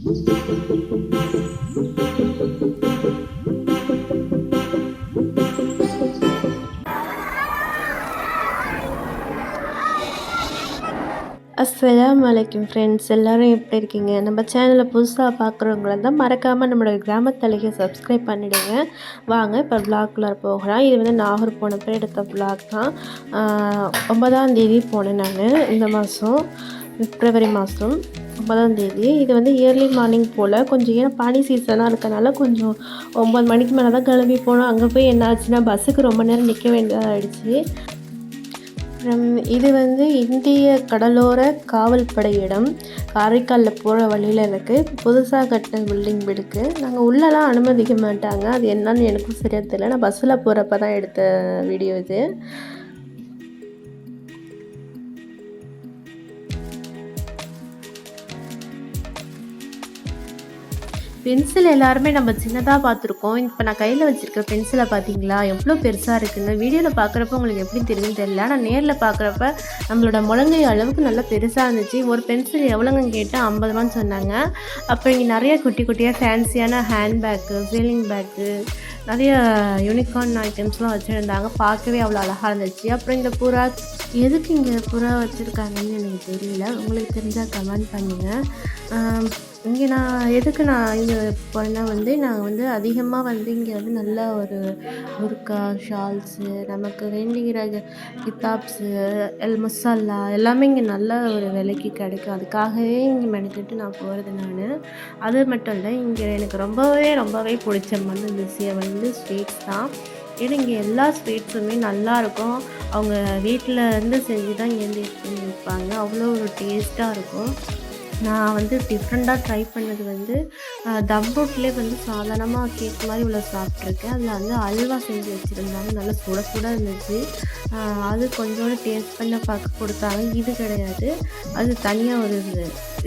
அஸ்ஸலாமு அலைக்கும் ஃப்ரெண்ட்ஸ், எல்லோரும் எப்படி இருக்கீங்க? நம்ம சேனலை புதுசாக பார்க்குறவங்கள தான் மறக்காமல் நம்மளோட கிராமத்தலையை சப்ஸ்கிரைப் பண்ணிவிடுங்க. வாங்க இப்போ விளாக்குள்ளே போகலாம். இது வந்து நாகூர் போனப்போ எடுத்த விளாக் தான். 9ஆம் தேதி போனேன் நான், இந்த மாதம் பிப்ரவரி மாதம் 9ஆம் தேதி. இது வந்து இயர்லி மார்னிங் போல், கொஞ்சம் ஏன்னா பனி சீசனாக இருக்கனால கொஞ்சம் 9 மணிக்கு மேலே தான் கிளம்பி போனோம். அங்கே போய் என்ன ஆச்சுன்னா பஸ்ஸுக்கு ரொம்ப நேரம் நிற்க வேண்டியதாக ஆகிடுச்சு. இது வந்து இந்திய கடலோர காவல் படை இடம். காரைக்காலில் போகிற வழியில் இருக்குது. புதுசாக கட்டின பில்டிங் இருக்குது. நாங்கள் உள்ளெல்லாம் அனுமதிக்க மாட்டாங்க. அது என்னன்னு எனக்கும் சரியாக தெரியல. நான் பஸ்ஸில் போகிறப்ப தான் எடுத்த வீடியோ இது. பென்சில் எல்லாருமே நம்ம சின்னதாக பார்த்துருக்கோம். இப்போ நான் கையில் வச்சுருக்க பென்சிலை பார்த்தீங்களா எவ்வளோ பெருசாக இருக்குன்னு. வீடியோவில் பார்க்குறப்ப உங்களுக்கு எப்படி தெரியுதுன்னு தெரியல. ஆனால் நேரில் பார்க்குறப்ப நம்மளோட முழங்கை அளவுக்கு நல்லா பெருசாக இருந்துச்சு. ஒரு பென்சில் எவ்வளோங்க கேட்டால் 50 ரூபான்னு சொன்னாங்க. அப்போ இங்கே நிறைய குட்டி குட்டியாக ஃபேன்சியான ஹேண்ட் பேக்கு, சீலிங் பேக்கு, நிறைய யூனிகார்ன் ஐட்டம்ஸ்லாம் வச்சுருந்தாங்க. பார்க்கவே அவ்வளோ அழகாக இருந்துச்சு. அப்புறம் இந்த புறா, எதுக்கு இங்கே புறா வச்சுருக்காங்கன்னு எனக்கு தெரியல. உங்களுக்கு தெரிஞ்சால் கமெண்ட் பண்ணுங்கள். இங்கே நான் இங்கே போனேன்னா வந்து நாங்கள் வந்து அதிகமாக வந்து இங்கே வந்து நல்ல ஒரு புர்கா, ஷால்ஸு, நமக்கு வேண்டுகிற கித்தாப்ஸு, மசாலா எல்லாமே இங்கே நல்ல ஒரு விலைக்கு கிடைக்கும். அதுக்காகவே இங்கே மெனக்கிட்டு நான் போகிறது நான். அது மட்டும் இல்லை, இங்கே எனக்கு ரொம்பவே பிடிச்ச வந்து இந்த ஸ்வீட்ஸ் தான். ஏன்னா இங்கே எல்லா ஸ்வீட்ஸுமே நல்லாயிருக்கும். அவங்க வீட்டில் இருந்து செஞ்சு தான் இங்கேருந்து எடுத்து வந்து வைப்பாங்க. அவ்வளோ ஒரு டேஸ்ட்டாக இருக்கும். நான் வந்து டிஃப்ரெண்ட்டாக ட்ரை பண்ணது வந்து தம் ரூட்லேயே வந்து சாதாரணமாக கேக் மாதிரி உள்ள சாப்பிட்ருக்கேன். அதில் வந்து அல்வா செஞ்சு வச்சுருந்தாங்க. நல்லா சுட சுட இருந்துச்சு. அது கொஞ்சோண்டு டேஸ்ட் பண்ண பார்க்க கொடுத்தாங்க. இது கிடையாது, அது தனியாக ஒரு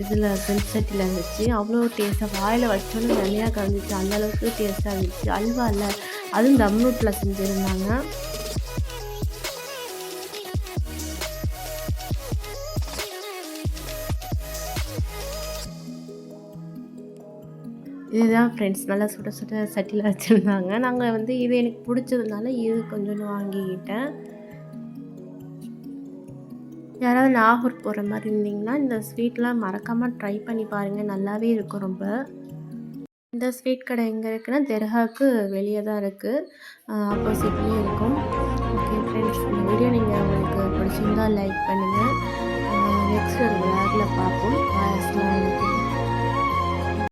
இதில் பென்ஸ் சட்டியில் இருந்துச்சு. அவ்வளோ டேஸ்ட்டாக, வாயில் வச்சோன்னு நிறையா கலந்துச்சு. அந்தளவுக்கு டேஸ்ட்டாக இருந்துச்சு. அல்வா இல்லை, அதுவும் தம் ரூட்டில் செஞ்சுருந்தாங்க. இதுதான் ஃப்ரெண்ட்ஸ், நல்லா சுட சுட சட்டியில் வச்சுருந்தாங்க. நாங்கள் வந்து இது எனக்கு பிடிச்சதுனால இது கொஞ்சோண்டு வாங்கிக்கிட்டேன். யாராவது நாகூர் போகிற மாதிரி இருந்தீங்கன்னா இந்த ஸ்வீட்லாம் மறக்காமல் ட்ரை பண்ணி பாருங்கள். நல்லாவே இருக்கும் ரொம்ப. இந்த ஸ்வீட் கடை எங்கே இருக்குன்னா தெர்காவுக்கு வெளியே தான் இருக்குது, ஆப்போசிட்லேயே இருக்கும். ஓகே ஃப்ரெண்ட்ஸ், இந்த வீடியோ உங்களுக்கு பிடிச்சிருந்தால் லைக் பண்ணுங்கள். நெக்ஸ்ட் ஒரு விளாகில் பார்ப்போம்.